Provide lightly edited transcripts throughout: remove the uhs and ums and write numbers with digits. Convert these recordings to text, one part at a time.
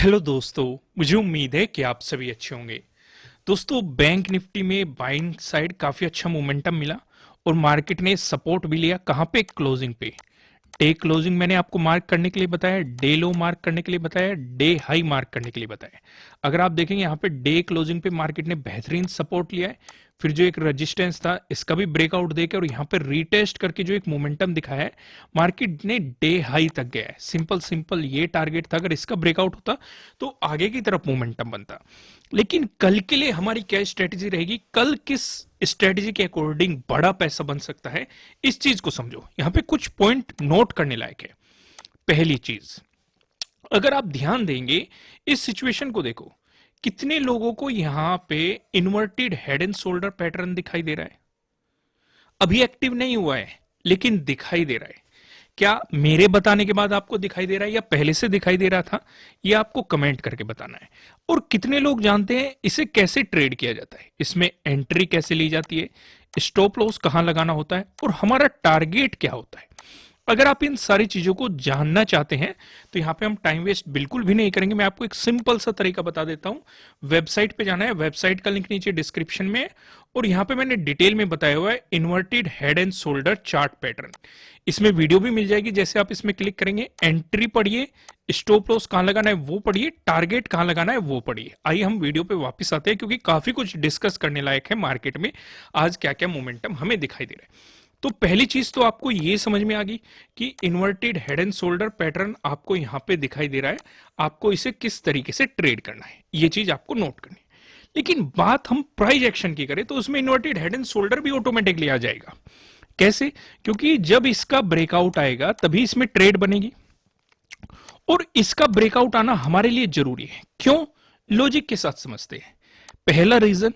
Hello दोस्तों, मुझे उम्मीद है कि आप सभी अच्छे होंगे। दोस्तों, बैंक निफ्टी में बाइंग साइड काफी अच्छा मोमेंटम मिला और मार्केट ने सपोर्ट भी लिया। कहां पे? क्लोजिंग पे। डे क्लोजिंग मैंने आपको मार्क करने के लिए बताया, डे लो मार्क करने के लिए बताया, डे हाई मार्क करने के लिए बताया। अगर आप देखेंगे यहाँ पे डे क्लोजिंग पे मार्केट ने बेहतरीन सपोर्ट लिया है। फिर जो एक रेजिस्टेंस था इसका भी ब्रेकआउट देकर और यहाँ पे रीटेस्ट करके जो एक मोमेंटम दिखाया है, मार्केट ने डे हाई तक गया है। सिंपल सिंपल ये टारगेट था, अगर इसका ब्रेकआउट होता तो आगे की तरफ मोमेंटम बनता। लेकिन कल के लिए हमारी क्या स्ट्रेटेजी रहेगी, कल किस स्ट्रेटेजी के अकॉर्डिंग बड़ा पैसा बन सकता है, इस चीज को समझो। यहां पे कुछ पॉइंट नोट करने लायक है। पहली चीज, अगर आप ध्यान देंगे इस सिचुएशन को देखो, कितने लोगों को यहां पे inverted head and shoulder pattern दिखाई दे रहा है। अभी एक्टिव नहीं हुआ है लेकिन दिखाई दे रहा है। क्या मेरे बताने के बाद आपको दिखाई दे रहा है या पहले से दिखाई दे रहा था? ये आपको कमेंट करके बताना है। और कितने लोग जानते हैं इसे कैसे ट्रेड किया जाता है, इसमें एंट्री कैसे ली जाती है, स्टॉप लॉस कहां लगाना होता है और हमारा टारगेट क्या होता है। अगर आप इन सारी चीजों को जानना चाहते हैं तो यहां पे हम टाइम वेस्ट बिल्कुल भी नहीं करेंगे। मैं आपको एक सिंपल सा तरीका बता देता हूं। वेबसाइट पे जाना है, वेबसाइट का लिंक नीचे डिस्क्रिप्शन में है और यहां पे मैंने डिटेल में बताया हुआ है inverted head and shoulder chart pattern. इसमें वीडियो भी मिल जाएगी। जैसे आप इसमें क्लिक करेंगे, एंट्री पढ़िए, स्टॉप लॉस कहां लगाना है वो पढ़िए, टारगेट कहां लगाना है वो पढ़िए। आइए हम वीडियो पे वापस आते हैं क्योंकि काफी कुछ डिस्कस करने लायक है मार्केट में। आज क्या क्या मोमेंटम हमें दिखाई दे रहा है। तो पहली चीज तो आपको ये समझ में आ गई कि inverted head and shoulder pattern आपको यहां पे दिखाई दे रहा है। आपको इसे किस तरीके से ट्रेड करना है ये चीज आपको नोट करनी है। लेकिन बात हम प्राइस एक्शन की करें तो उसमें इन्वर्टेड हेड एंड शोल्डर भी ऑटोमेटिकली आ जाएगा। कैसे? क्योंकि जब इसका ब्रेकआउट आएगा तभी इसमें ट्रेड बनेगी और इसका ब्रेकआउट आना हमारे लिए जरूरी है। क्यों? लॉजिक के साथ समझते हैं। पहला रीजन,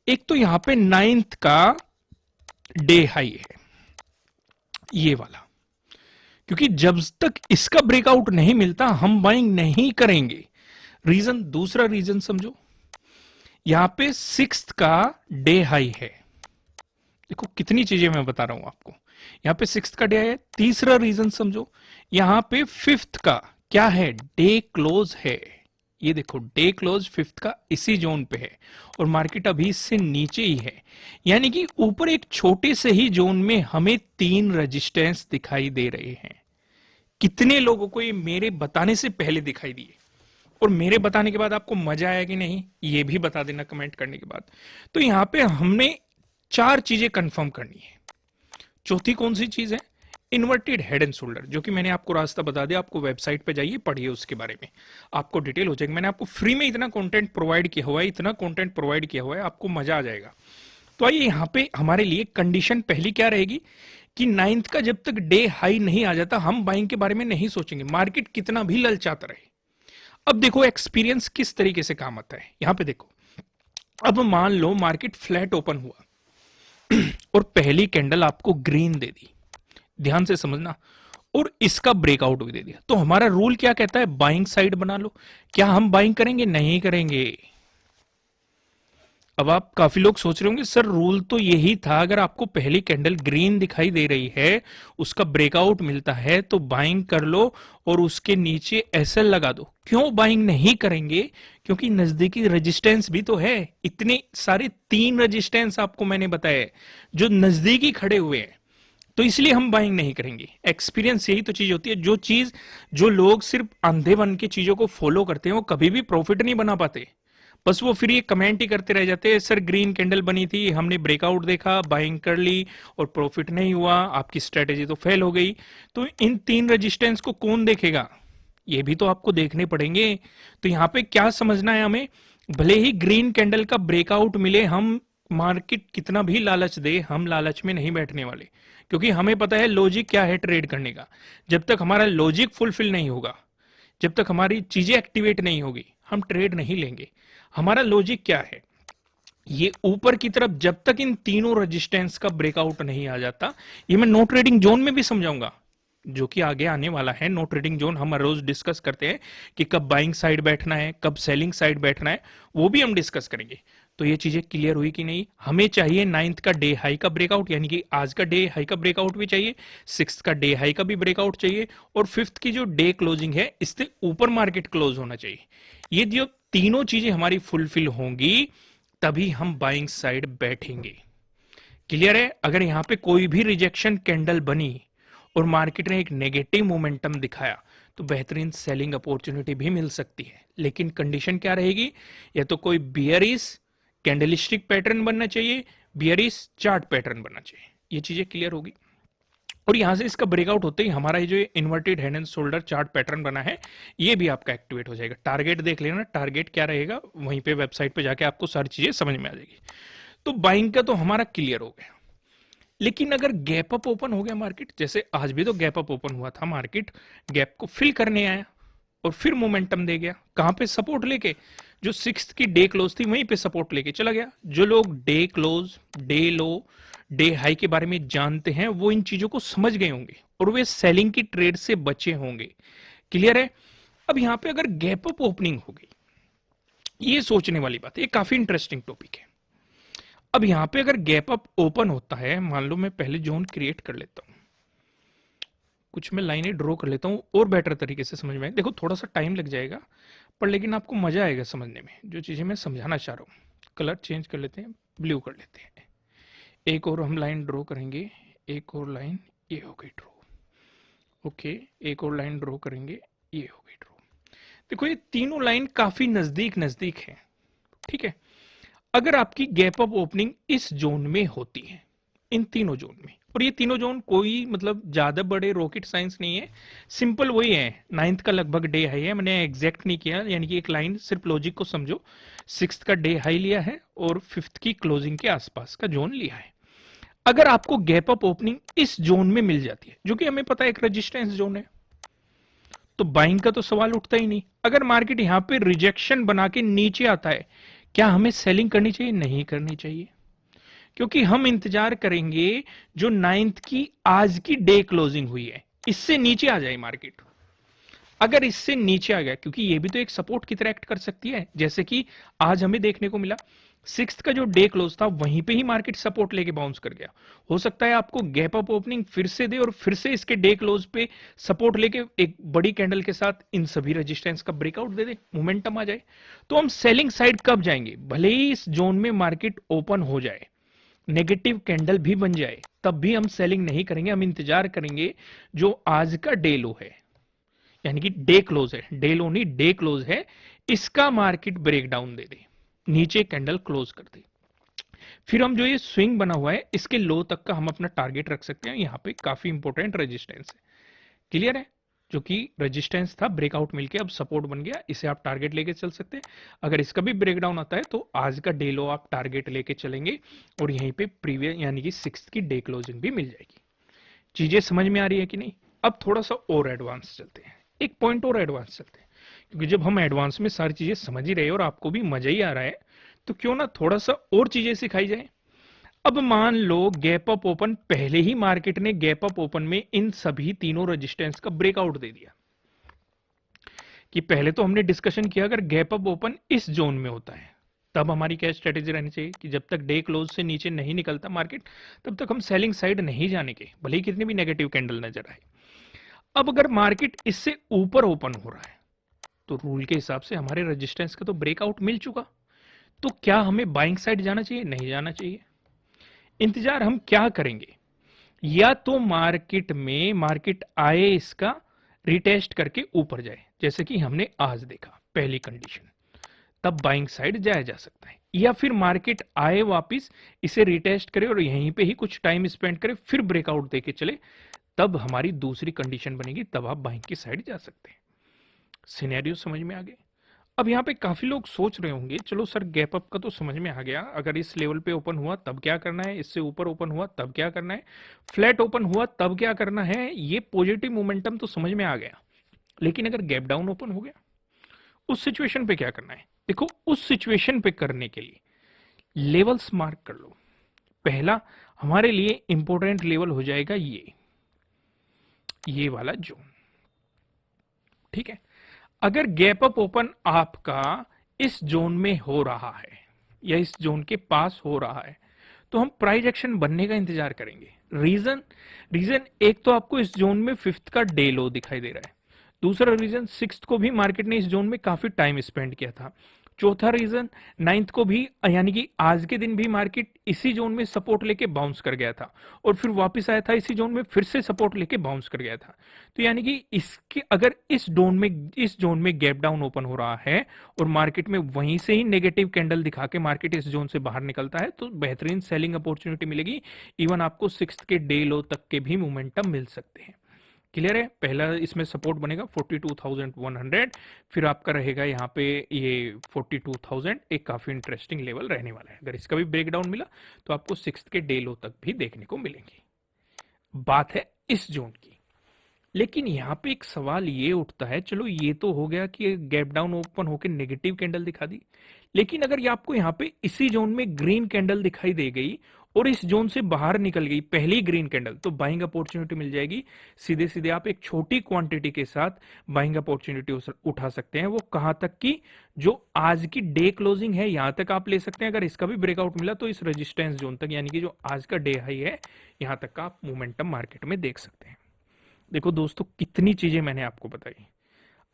एक तो यहां पे 9th का डे हाई है ये वाला, क्योंकि जब तक इसका ब्रेकआउट नहीं मिलता हम बाइंग नहीं करेंगे। रीजन, दूसरा रीजन समझो, यहां पे 6th का डे हाई है। देखो कितनी चीजें मैं बता रहा हूं आपको। यहां पे 6th का डे है। तीसरा रीजन समझो, यहां पे 5th का क्या है, डे क्लोज है। ये देखो डे क्लोज 5th का इसी जोन पे है और मार्केट अभी इससे नीचे ही है। यानी कि ऊपर एक छोटे से ही जोन में हमें 3 रेजिस्टेंस दिखाई दे रहे हैं। कितने लोगों को ये मेरे बताने से पहले दिखाई दिए और मेरे बताने के बाद आपको मजा आया कि नहीं, ये भी बता देना कमेंट करने के बाद। तो यहां पे हमने 4 चीजें कंफर्म करनी है। चौथी कौन सी चीज है? इन्वर्टेड हेड एंड शोल्डर, जो कि मैंने आपको रास्ता बता दिया। आपको वेबसाइट पे जाइए, पढ़िए, उसके बारे में आपको डिटेल हो जाएगी। मैंने आपको फ्री में इतना कंटेंट प्रोवाइड किया हुआ है, इतना कंटेंट प्रोवाइड किया हुआ है, आपको मजा आ जाएगा। तो आइए यहाँ पे हमारे लिए कंडीशन पहली क्या रहेगी कि 9th का जब तक डे हाई नहीं आ जाता हम बाइंग के बारे में नहीं सोचेंगे, मार्केट कितना भी ललचाता रहे। अब देखो एक्सपीरियंस किस तरीके से काम आता है। यहां पे देखो, अब मान लो मार्केट फ्लैट ओपन हुआ और पहली कैंडल आपको ग्रीन दे दी, ध्यान से समझना, और इसका ब्रेकआउट भी दे दिया, तो हमारा रूल क्या कहता है? बाइंग साइड बना लो। क्या हम बाइंग करेंगे? नहीं करेंगे। अब आप काफी लोग सोच रहे होंगे सर रूल तो यही था, अगर आपको पहली कैंडल ग्रीन दिखाई दे रही है, उसका ब्रेकआउट मिलता है तो बाइंग कर लो और उसके नीचे एसएल लगा दो। क्यों बाइंग नहीं करेंगे? क्योंकि नजदीकी रेजिस्टेंस भी तो है। इतने सारे 3 रेजिस्टेंस आपको मैंने बताया जो नजदीकी खड़े हुए हैं, तो इसलिए हम बाइंग नहीं करेंगे। एक्सपीरियंस यही तो चीज होती है। जो लोग सिर्फ अंधे बन के चीजों को फॉलो करते हैं वो कभी भी प्रॉफिट नहीं बना पाते। बस वो फिर ये कमेंट ही करते रह जाते हैं, सर ग्रीन कैंडल बनी थी, हमने ब्रेकआउट देखा, बाइंग कर ली और प्रॉफिट नहीं हुआ, आपकी स्ट्रेटेजी तो फेल हो गई। तो इन 3 रेजिस्टेंस को कौन देखेगा? ये भी तो आपको देखने पड़ेंगे। तो यहां पे क्या समझना है हमें, भले ही ग्रीन कैंडल का ब्रेकआउट मिले, हम मार्केट कितना भी लालच दे, हम लालच में नहीं बैठने वाले, क्योंकि हमें पता है लॉजिक क्या है ट्रेड करने का। जब तक हमारा लॉजिक फुलफिल नहीं होगा, जब तक हमारी चीजें एक्टिवेट नहीं होगी, हम ट्रेड नहीं लेंगे। हमारा लॉजिक क्या है? ये ऊपर की तरफ जब तक इन तीनों रेजिस्टेंस का ब्रेकआउट नहीं आ जाता, ये मैं नो ट्रेडिंग जोन में भी समझाऊंगा, जो कि आगे आने वाला है। नो ट्रेडिंग जोन हम हर रोज डिस्कस करते हैं कि कब बाइंग साइड बैठना है, कब सेलिंग साइड बैठना है, वो भी हम डिस्कस करेंगे। तो ये चीजें क्लियर हुई कि नहीं? हमें चाहिए नाइन्थ का डे हाई का ब्रेकआउट, यानी कि आज का डे हाई का ब्रेकआउट भी चाहिए, सिक्स का डे हाई का भी ब्रेकआउट चाहिए, और फिफ्थ की जो डे क्लोजिंग है इससे ऊपर मार्केट क्लोज होना चाहिए। ये जो तीनों चीजें हमारी फुलफिल होंगी तभी हम बाइंग साइड बैठेंगे। क्लियर है? अगर यहां पे कोई भी रिजेक्शन कैंडल बनी और मार्केट ने एक नेगेटिव मोमेंटम दिखाया तो बेहतरीन सेलिंग अपॉर्चुनिटी भी मिल सकती है, लेकिन कंडीशन क्या रहेगी? या तो कोई बियरिश कैंडलिस्टिक पैटर्न बनना चाहिए, बियरिश चार्ट पैटर्न बनना चाहिए। ये चीजें क्लियर होगी। और यहां से इसका ब्रेकआउट होते ही हमारा ये जो inverted head and shoulder chart pattern बना है ये भी आपका एक्टिवेट हो जाएगा। टारगेट देख लेना, टारगेट क्या रहेगा, वहीं पे वेबसाइट पे जाके आपको सारी चीजें समझ में आ जाएगी। तो बाइंग का तो हमारा क्लियर हो गया। लेकिन अगर गैप अप ओपन हो गया मार्केट, जैसे आज भी तो गैप अप ओपन हुआ था, मार्केट गैप को फिल करने आया और फिर मोमेंटम दे गया, कहां पे? सपोर्ट लेके। जो सिक्स्थ की डे क्लोज थी वहीं पे सपोर्ट लेके चला गया। जो लोग डे क्लोज, डे लो, डे हाई के बारे में जानते हैं वो इन चीजों को समझ गए होंगे और वे सेलिंग की ट्रेड से बचे होंगे। क्लियर है? अब यहां पे अगर गैप अप ओपनिंग हो गई, ये सोचने वाली बात है, ये काफी इंटरेस्टिंग टॉपिक है। अब यहां पे अगर गैप अप ओपन होता है, मान लो मैं पहले जोन क्रिएट कर लेता हूं, कुछ मैं लाइनें ड्रॉ कर लेता हूं और बेटर तरीके से समझ में आए। देखो थोड़ा सा टाइम लग जाएगा पर लेकिन आपको मजा आएगा समझने में जो चीजें मैं समझाना चाह रहा हूं। कलर चेंज कर लेते हैं, ब्लू कर लेते हैं। एक और हम लाइन ड्रॉ करेंगे, एक और लाइन, ये हो गई ड्रॉ। ओके, एक और लाइन ड्रॉ करेंगे, ये हो गई ड्रॉ। देखो ये तीनों लाइन काफी नजदीक नजदीक है। ठीक है? अगर आपकी गैप अप ओपनिंग इस जोन में होती है, इन तीनों जोन में, और ये तीनों जोन कोई मतलब ज्यादा बड़े रॉकेट साइंस नहीं है, सिंपल वही है। नाइन्थ का लगभग डे हाई है, मैंने एग्जैक्ट नहीं किया, यानी कि एक लाइन सिर्फ लॉजिक को समझो। सिक्स्थ का डे हाई लिया है और फिफ्थ की क्लोजिंग के आसपास का जोन लिया है। अगर आपको गैप अप ओपनिंग इस जोन में मिल जाती है, जो कि हमें पता है एक रेजिस्टेंस जोन है, तो बाइंग का तो सवाल उठता ही नहीं। अगर मार्केट यहां पे रिजेक्शन बना के नीचे आता है, क्या हमें सेलिंग करनी चाहिए? नहीं करनी चाहिए, क्योंकि हम इंतजार करेंगे जो नाइन्थ की आज की डे क्लोजिंग हुई है इससे नीचे आ जाए मार्केट। अगर इससे नीचे आ गया, क्योंकि ये भी तो एक सपोर्ट की तरह एक्ट कर सकती है, जैसे कि आज हमें देखने को मिला सिक्स्थ का जो डे क्लोज था वहीं पे ही मार्केट सपोर्ट लेके बाउंस कर गया। हो सकता है आपको गैप अप ओपनिंग फिर से दे और फिर से इसके डे क्लोज पे सपोर्ट लेके एक बड़ी कैंडल के साथ इन सभी रेजिस्टेंस का ब्रेकआउट दे दे, मोमेंटम आ जाए। तो हम सेलिंग साइड कब जाएंगे? भले ही इस जोन में मार्केट ओपन हो जाए, नेगेटिव कैंडल भी बन जाए, तब भी हम सेलिंग नहीं करेंगे। हम इंतजार करेंगे जो आज का डे लो है, यानी कि डे क्लोज है, डे लो नहीं डे क्लोज है, इसका मार्केट ब्रेकडाउन दे दे, नीचे कैंडल क्लोज कर दे। फिर हम जो ये स्विंग बना हुआ है इसके लो तक का हम अपना टारगेट रख सकते हैं। यहां पे काफी इंपॉर्टेंट रेजिस्टेंस है। क्लियर है? जो कि रेजिस्टेंस था, ब्रेकआउट मिलके अब सपोर्ट बन गया, इसे आप टारगेट लेके चल सकते हैं। अगर इसका भी ब्रेकडाउन आता है तो आज का डे लो आप टारगेट लेके चलेंगे और यहीं पे प्रीवियस यानी कि सिक्स की डे क्लोजिंग भी मिल जाएगी। चीजें समझ में आ रही है कि नहीं? अब थोड़ा सा और एडवांस चलते हैं, एक पॉइंट और एडवांस चलते हैं, क्योंकि जब हम एडवांस में सारी चीजें समझ ही रहे हैं और आपको भी मजा ही आ रहा है तो क्यों ना थोड़ा सा और चीजें सिखाई जाए। अब मान लो गैप अप ओपन, पहले ही मार्केट ने गैप अप ओपन में इन सभी तीनों रेजिस्टेंस का ब्रेकआउट दे दिया। कि पहले तो हमने डिस्कशन किया अगर गैप अप ओपन इस जोन में होता है तब हमारी क्या स्ट्रेटेजी रहनी चाहिए कि जब तक डे क्लोज से नीचे नहीं निकलता मार्केट तब तक हम सेलिंग साइड नहीं जाने के, भले ही कितनी भी नेगेटिव कैंडल नजर आए। अब अगर मार्केट इससे ऊपर ओपन हो रहा है तो रूल के हिसाब से हमारे रेजिस्टेंस का तो ब्रेकआउट मिल चुका, तो क्या हमें बाइंग साइड जाना चाहिए? नहीं जाना चाहिए। इंतजार हम क्या करेंगे? या तो मार्केट आए, इसका रिटेस्ट करके ऊपर जाए, जैसे कि हमने आज देखा पहली कंडीशन, तब बाइंग साइड जाया जा सकता है। या फिर मार्केट आए वापिस, इसे रिटेस्ट करे और यहीं पे ही कुछ टाइम स्पेंड करे, फिर ब्रेकआउट देके चले, तब हमारी दूसरी कंडीशन बनेगी, तब आप बाइंग की साइड जा सकते हैं। सिनेरियो समझ में आ गए? अब यहाँ पे काफी लोग सोच रहे होंगे चलो सर गैप अप का तो समझ में आ गया, अगर इस लेवल पे ओपन हुआ तब क्या करना है, इससे ऊपर ओपन हुआ तब क्या करना है, फ्लैट ओपन हुआ तब क्या करना है, ये पॉजिटिव मोमेंटम तो समझ में आ गया। लेकिन अगर गैप डाउन ओपन हो गया उस सिचुएशन पे क्या करना है? देखो उस सिचुएशन पे करने के लिए लेवल्स मार्क कर लो। पहला हमारे लिए इंपॉर्टेंट लेवल हो जाएगा ये वाला जोन। ठीक है? अगर गैप अप ओपन आपका इस जोन में हो रहा है, या इस जोन के पास हो रहा है तो हम प्राइस एक्शन बनने का इंतजार करेंगे। रीजन रीजन एक तो आपको इस जोन में फिफ्थ का डे लो दिखाई दे रहा है। दूसरा रीजन सिक्स्थ को भी मार्केट ने इस जोन में काफी टाइम स्पेंड किया था। चौथा रीजन नाइन्थ को भी, यानी कि आज के दिन भी मार्केट इसी जोन में सपोर्ट लेके बाउंस कर गया था और फिर वापस आया था इसी जोन में, फिर से सपोर्ट लेके बाउंस कर गया था। तो यानी कि इसके अगर इस जोन में गैप डाउन ओपन हो रहा है और मार्केट में वहीं से ही नेगेटिव कैंडल दिखा के मार्केट इस जोन से बाहर निकलता है तो बेहतरीन सेलिंग अपॉर्चुनिटी मिलेगी। इवन आपको सिक्स्थ के डे लो तक के भी मोमेंटम मिल सकते हैं। क्लियर है? पहला इसमें सपोर्ट बनेगा 42,100, फिर आपका रहेगा यहाँ पे ये 42,000, एक काफी इंटरेस्टिंग लेवल रहने वाला है। अगर इसका भी ब्रेकडाउन मिला तो आपको सिक्स्थ के डे लो तक भी देखने को मिलेंगे। बात है इस जोन की। लेकिन यहाँ पे एक सवाल ये उठता है, चलो ये तो हो गया कि गैप डाउन ओपन होकर नेगेटिव कैंडल दिखा दी, लेकिन अगर ये आपको यहाँ पे इसी जोन में ग्रीन कैंडल दिखाई दे गई और इस जोन से बाहर निकल गई पहली ग्रीन कैंडल, तो बाइंग अपॉर्चुनिटी मिल जाएगी। सीधे सीधे आप एक छोटी क्वांटिटी के साथ बाइंग अपॉर्चुनिटी उठा सकते हैं। वो कहां तक की, जो आज की डे क्लोजिंग है यहां तक आप ले सकते हैं। अगर इसका भी ब्रेकआउट मिला तो इस रेजिस्टेंस जोन तक, यानी कि जो आज का डे हाई है, यहां तक का आप मोमेंटम मार्केट में देख सकते हैं। देखो दोस्तों, कितनी चीजें मैंने आपको बताई।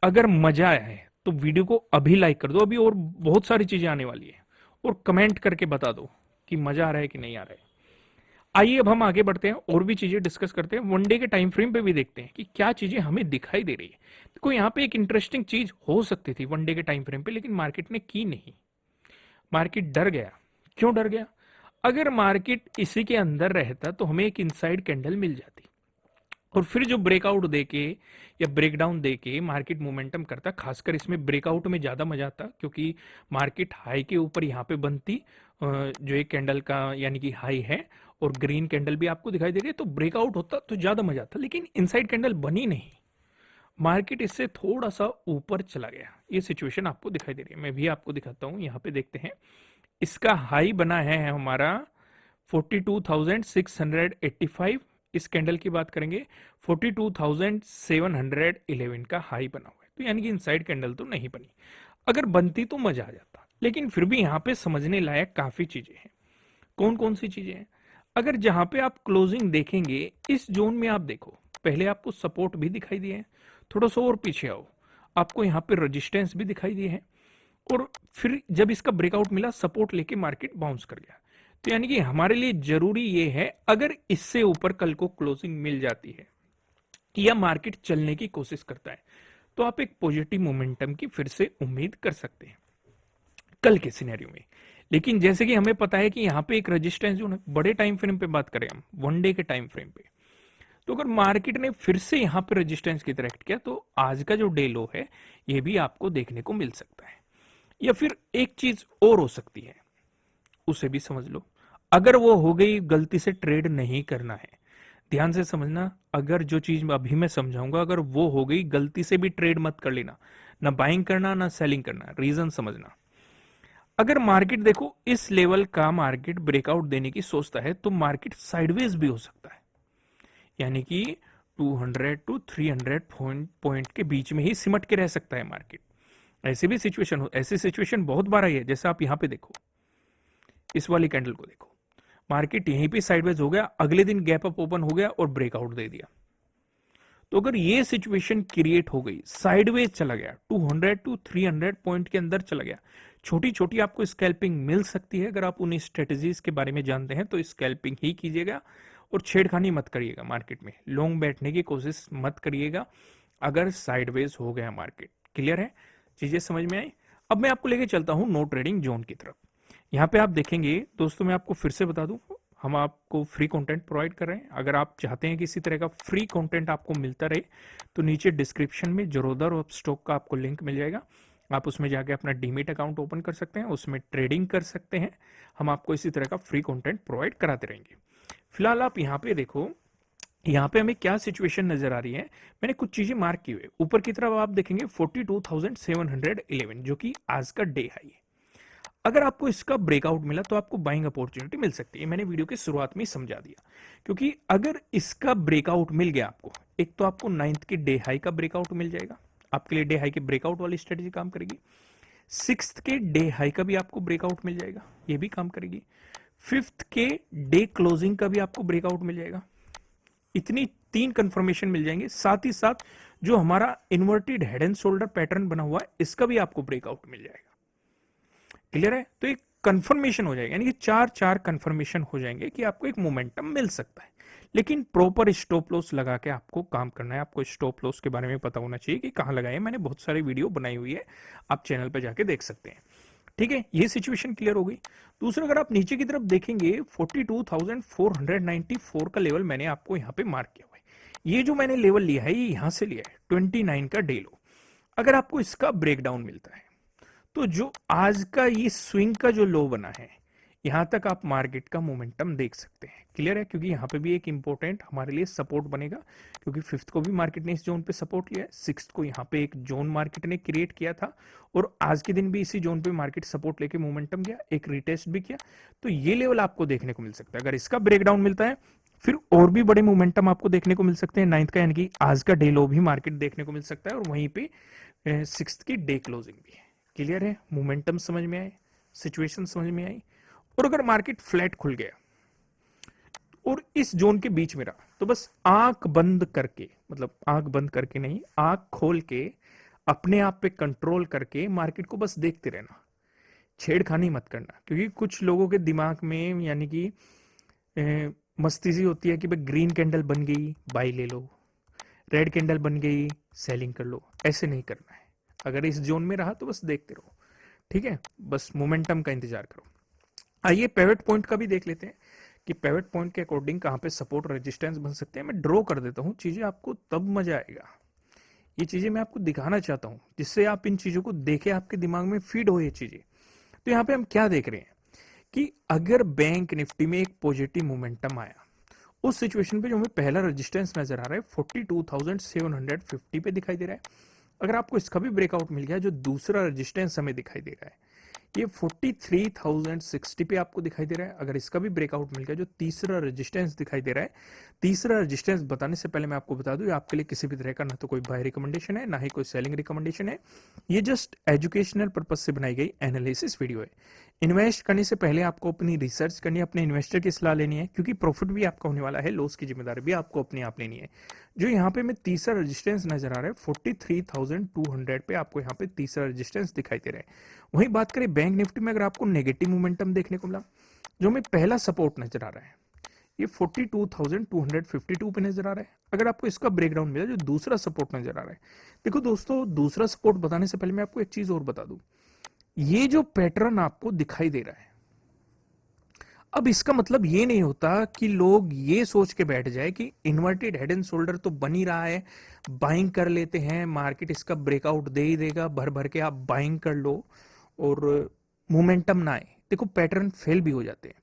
अगर मजा आया है तो वीडियो को अभी लाइक कर दो, अभी और बहुत सारी चीजें आने वाली है, और कमेंट करके बता दो कि मजा आ रहा है कि नहीं आ रहा है। आइए अब हम आगे बढ़ते हैं और भी चीजें डिस्कस करते हैं। वन डे के टाइम फ्रेम पे भी देखते हैं कि क्या चीजें हमें दिखाई दे रही है। देखो यहाँ पे एक इंटरेस्टिंग चीज हो सकती थी वन डे के टाइम फ्रेम पे, लेकिन मार्केट ने की नहीं। मार्केट डर गया। क्यों डर गया? अगर मार्केट इसी के अंदर रहता तो हमें एक इनसाइड कैंडल मिल जाती और फिर जो ब्रेकआउट देके या ब्रेकडाउन देके मार्केट मोमेंटम करता। खासकर इसमें ब्रेकआउट में ज्यादा मजा आता क्योंकि मार्केट हाई के ऊपर यहाँ पे बनती, जो एक कैंडल का यानी कि हाई है और ग्रीन कैंडल भी आपको दिखाई दे रही है, तो ब्रेकआउट होता तो ज्यादा मजा आता। लेकिन इनसाइड कैंडल बनी नहीं, मार्केट इससे थोड़ा सा ऊपर चला गया। ये सिचुएशन आपको दिखाई दे रही है, मैं भी आपको दिखाता हूं। यहाँ पे देखते हैं, इसका हाई बना है हमारा 42,685। इस कैंडल की बात करेंगे 42,711 का हाई बना हुआ है, तो यानी कि इनसाइड कैंडल तो नहीं बनी। अगर बनती तो मजा आ जाता, लेकिन फिर भी यहाँ पे समझने लायक काफी चीजें हैं। कौन कौन सी चीजें हैं? अगर जहां पे आप क्लोजिंग देखेंगे इस जोन में, आप देखो पहले आपको सपोर्ट भी दिखाई दिए हैं, थोड़ा सा और पीछे आओ, आपको यहाँ पे रेजिस्टेंस भी दिखाई दिए हैं, और फिर जब इसका ब्रेकआउट मिला सपोर्ट लेके मार्केट बाउंस कर गया। तो यानी कि हमारे लिए जरूरी ये है, अगर इससे ऊपर कल को क्लोजिंग मिल जाती है या मार्केट चलने की कोशिश करता है तो आप एक पॉजिटिव मोमेंटम की फिर से उम्मीद कर सकते हैं कल के सिनेरियो में। लेकिन जैसे कि हमें पता है कि यहाँ पे एक रेजिस्टेंस जो है, बड़े टाइम फ्रेम पे बात करें हम, वन डे के टाइम फ्रेम पे, तो अगर मार्केट ने फिर से यहाँ पे रेजिस्टेंस की तरह एक्ट किया तो आज का जो डे लो है ये भी आपको देखने को मिल सकता है। या फिर एक चीज और हो सकती है, उसे भी समझ लो। अगर वो हो गई, गलती से ट्रेड नहीं करना है, ध्यान से समझना। अगर जो चीज अभी मैं समझाऊंगा अगर वो हो गई, गलती से भी ट्रेड मत कर लेना, ना बाइंग करना ना सेलिंग करना। रीजन समझना। अगर मार्केट देखो इस लेवल का मार्केट ब्रेकआउट देने की सोचता है तो मार्केट साइडवेज भी हो सकता है, यानी कि 200 टू 300 पॉइंट के बीच में ही सिमट के रह सकता है मार्केट। ऐसी भी सिचुएशन हो, ऐसी सिचुएशन बहुत बार आई है। जैसे आप यहां पे देखो, इस वाली कैंडल को देखो, मार्केट यहीं पे साइडवेज हो गया, अगले दिन गैप अप ओपन हो गया और ब्रेकआउट दे दिया। तो अगर ये सिचुएशन क्रिएट हो गई, साइडवेज चला गया, 200 टू 300 पॉइंट के अंदर चला गया, छोटी छोटी आपको स्कैल्पिंग मिल सकती है। अगर आप उन स्ट्रेटेजीज के बारे में जानते हैं तो स्कैल्पिंग ही कीजिएगा और छेड़खानी मत करिएगा मार्केट में, लॉन्ग बैठने की कोशिश मत करिएगा अगर साइडवेज हो गया मार्केट। क्लियर है? चीजें समझ में आई? अब मैं आपको लेके चलता हूं नो ट्रेडिंग जोन की तरफ। यहाँ पे आप देखेंगे दोस्तों, मैं आपको फिर से बता दूं, हम आपको फ्री कंटेंट प्रोवाइड कर रहे हैं। अगर आप चाहते हैं कि इसी तरह का फ्री कंटेंट आपको मिलता रहे तो नीचे डिस्क्रिप्शन में जरोदर और स्टॉक का आपको लिंक मिल जाएगा। आप उसमें जाके अपना डीमेट अकाउंट ओपन कर सकते हैं, उसमें ट्रेडिंग कर सकते हैं। हम आपको इसी तरह का फ्री कंटेंट प्रोवाइड कराते रहेंगे। फिलहाल आप यहाँ पे देखो, यहाँ पे हमें क्या सिचुएशन नजर आ रही है। मैंने कुछ चीजें मार्क की हुई। ऊपर की तरफ आप देखेंगे 42,711 जो कि आज का डे हाई है। अगर आपको इसका ब्रेकआउट मिला तो आपको बाइंग अपॉर्चुनिटी मिल सकती है। मैंने वीडियो की शुरुआत में ही समझा दिया, क्योंकि अगर इसका ब्रेकआउट मिल गया आपको, एक तो आपको नाइन्थ के डे हाई का ब्रेकआउट मिल जाएगा, आपके लिए डे हाई के ब्रेकआउट वाली स्ट्रेटेजी काम करेगी। सिक्स्थ के डे हाई का भी आपको ब्रेकआउट मिल जाएगा, ये भी काम करेगी। फिफ्थ के डे क्लोजिंग का भी आपको ब्रेकआउट मिल जाएगा। इतनी 3 कंफर्मेशन मिल जाएंगे। साथ ही साथ जो हमारा inverted head and shoulder pattern बना हुआ है इसका भी आपको ब्रेकआउट मिल जाएगा। क्लियर है? तो एक कंफर्मेशन हो जाएगा, यानी कि 4 कंफर्मेशन हो जाएंगे कि आपको एक मोमेंटम मिल सकता है। लेकिन प्रॉपर स्टॉप लॉस लगा के आपको काम करना है। आपको स्टॉप लॉस के बारे में पता होना चाहिए कि कहां लगाए। मैंने बहुत सारी वीडियो बनाई हुई है, आप चैनल पर जाके देख सकते हैं। ठीक है, ये सिचुएशन क्लियर हो गई। दूसरा, अगर आप नीचे की तरफ देखेंगे 42,494 का लेवल मैंने आपको यहाँ पे मार्क किया हुआ है। ये जो मैंने लेवल लिया है ये यहां से लिया है 29 का डे लो। अगर आपको इसका ब्रेकडाउन मिलता है तो जो आज का ये स्विंग का जो लो बना है यहां तक आप मार्केट का मोमेंटम देख सकते हैं। क्लियर है? क्योंकि यहां पे भी एक इंपॉर्टेंट हमारे लिए सपोर्ट बनेगा, क्योंकि फिफ्थ को भी मार्केट ने इस जोन पे सपोर्ट लिया है, सिक्स्थ को यहां पे एक जोन मार्केट ने क्रिएट किया था और आज के दिन भी इसी जोन पे मार्केट सपोर्ट लेके मोमेंटम गया, एक रिटेस्ट भी किया। तो ये लेवल आपको देखने को मिल सकता है। अगर इसका ब्रेकडाउन मिलता है फिर और भी बड़े मोमेंटम आपको देखने को मिल सकते हैं। नाइन्थ का यानी कि आज का डे लो भी मार्केट देखने को मिल सकता है और वहीं पे सिक्स्थ की डे क्लोजिंग भी है। क्लियर है? मोमेंटम समझ में आए, सिचुएशन समझ में आई। और अगर मार्केट फ्लैट खुल गया और इस जोन के बीच में रहा तो बस आंख बंद करके, मतलब आंख बंद करके नहीं, आंख खोल के अपने आप पे कंट्रोल करके मार्केट को बस देखते रहना, छेड़खानी मत करना। क्योंकि कुछ लोगों के दिमाग में यानी कि मस्ती सी होती है कि भाई ग्रीन कैंडल बन गई बाई ले लो, रेड कैंडल बन गई सेलिंग कर लो। ऐसे नहीं करना है। अगर इस जोन में रहा तो बस देखते रहो। ठीक है, बस मोमेंटम का इंतजार करो। आइए पिवट पॉइंट का भी देख लेते हैं कि पिवट पॉइंट के अकॉर्डिंग कहां पे सपोर्ट रेजिस्टेंस बन सकते हैं। मैं ड्रॉ कर देता हूं, चीजें आपको तब मजा आएगा। ये चीजें मैं आपको दिखाना चाहता हूं जिससे आप इन चीजों को देखे, आपके दिमाग में फीड हो ये चीजें। तो यहाँ पे हम क्या देख रहे हैं कि अगर बैंक निफ्टी में एक पॉजिटिव मोमेंटम आया, उस सिचुएशन पे जो हमें पहला रेजिस्टेंस नजर आ रहा है 42,750 पे दिखाई दे रहा है। अगर आपको इसका भी ब्रेकआउट मिल गया, जो दूसरा रेजिस्टेंस हमें दिखाई दे रहा है ये 43,060 पे आपको दिखाई दे रहा है। अगर इसका भी ब्रेकआउट मिल गया, जो तीसरा रेजिस्टेंस दिखाई दे रहा है, तीसरा रेजिस्टेंस बताने से पहले मैं आपको बता दूं, ये आपके लिए किसी भी तरह का ना तो कोई बाय रिकमेंडेशन है, ना ही कोई सेलिंग रिकमेंडेशन है। ये जस्ट एजुकेशनल पर्पज से बनाई गई एनालिसिस वीडियो है। इन्वेस्ट करने से पहले आपको अपनी रिसर्च करनी है, अपने इन्वेस्टर की सलाह लेनी है, क्योंकि प्रॉफिट भी आपका होने वाला है, लॉस की जिम्मेदारी भी आपको अपने आप लेनी है। जो यहाँ पे मैं तीसरा रेजिस्टेंस नजर आ रहा है 43,200 पे, आपको यहाँ पे तीसरा रेजिस्टेंस दिखाई दे रहा है। वहीं बात करें बैंक निफ्टी में, अगर आपको नेगेटिव मोमेंटम देखने को मिला, जो हमें पहला सपोर्ट नजर आ रहा है ये 42,252 पे नजर आ रहा है। अगर आपको इसका ब्रेकडाउन मिला, जो दूसरा सपोर्ट नजर आ रहा है, देखो दोस्तों, दूसरा सपोर्ट बताने से पहले मैं आपको एक चीज और बता दूं, ये जो पैटर्न आपको दिखाई दे रहा है, अब इसका मतलब ये नहीं होता कि लोग ये सोच के बैठ जाए कि इन्वर्टेड हेड एंड शोल्डर तो बन ही रहा है, बाइंग कर लेते हैं, मार्केट इसका ब्रेकआउट दे ही देगा, भर भर के आप बाइंग कर लो और मोमेंटम ना आए। देखो पैटर्न फेल भी हो जाते हैं।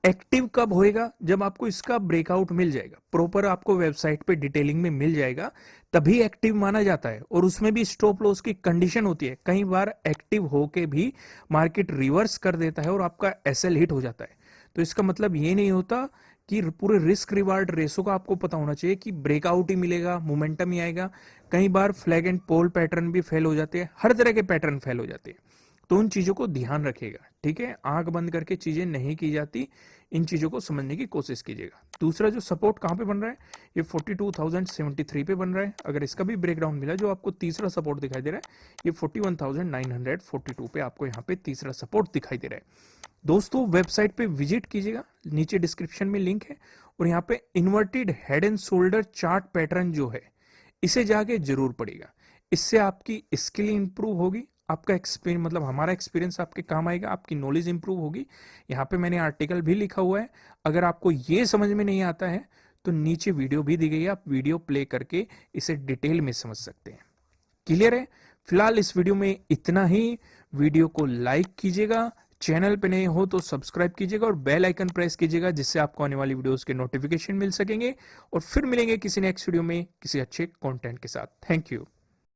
एक्टिव कब होएगा? जब आपको इसका ब्रेकआउट मिल जाएगा, प्रॉपर आपको वेबसाइट पे डिटेलिंग में मिल जाएगा, तभी एक्टिव माना जाता है। और उसमें भी स्टॉप लॉस की कंडीशन होती है। कई बार एक्टिव होके भी मार्केट रिवर्स कर देता है और आपका एसएल हिट हो जाता है। तो इसका मतलब ये नहीं होता कि पूरे रिस्क रिवार्ड रेशो का आपको पता होना चाहिए कि ब्रेकआउट ही मिलेगा, मोमेंटम ही आएगा। कई बार फ्लैग एंड पोल पैटर्न भी फेल हो जाते हैं, हर तरह के पैटर्न फेल हो जाते हैं। तो उन चीजों को ध्यान रखिएगा। ठीक है, आंख बंद करके चीजें नहीं की जाती, इन चीजों को समझने की कोशिश कीजिएगा। दूसरा जो सपोर्ट कहां पे बन रहा है, ये 42,073 पे बन रहा है। अगर इसका भी ब्रेकडाउन मिला, जो आपको तीसरा सपोर्ट दिखाई दे रहा है, ये 41,942 पे आपको यहाँ पे तीसरा सपोर्ट दिखाई दे रहा है। दोस्तों वेबसाइट पे विजिट कीजिएगा, नीचे डिस्क्रिप्शन में लिंक है, और यहाँ पे inverted head and shoulder chart pattern जो है इसे जाके जरूर पढ़िएगा। इससे आपकी स्किल इंप्रूव होगी, आपका एक्सपीरियंस, मतलब हमारा एक्सपीरियंस आपके काम आएगा, आपकी नॉलेज इंप्रूव होगी। यहाँ पे मैंने आर्टिकल भी लिखा हुआ है। अगर आपको ये समझ में नहीं आता है तो नीचे वीडियो भी दी गई है, आप वीडियो प्ले करके इसे डिटेल में समझ सकते हैं। क्लियर है? फिलहाल इस वीडियो में इतना ही। वीडियो को लाइक कीजिएगा, चैनल पे नए हो तो सब्सक्राइब कीजिएगा और बेल आइकन प्रेस कीजिएगा, जिससे आपको आने वाली वीडियोस के नोटिफिकेशन मिल सकेंगे। और फिर मिलेंगे किसी नेक्स्ट वीडियो में किसी अच्छे कंटेंट के साथ। Thank you.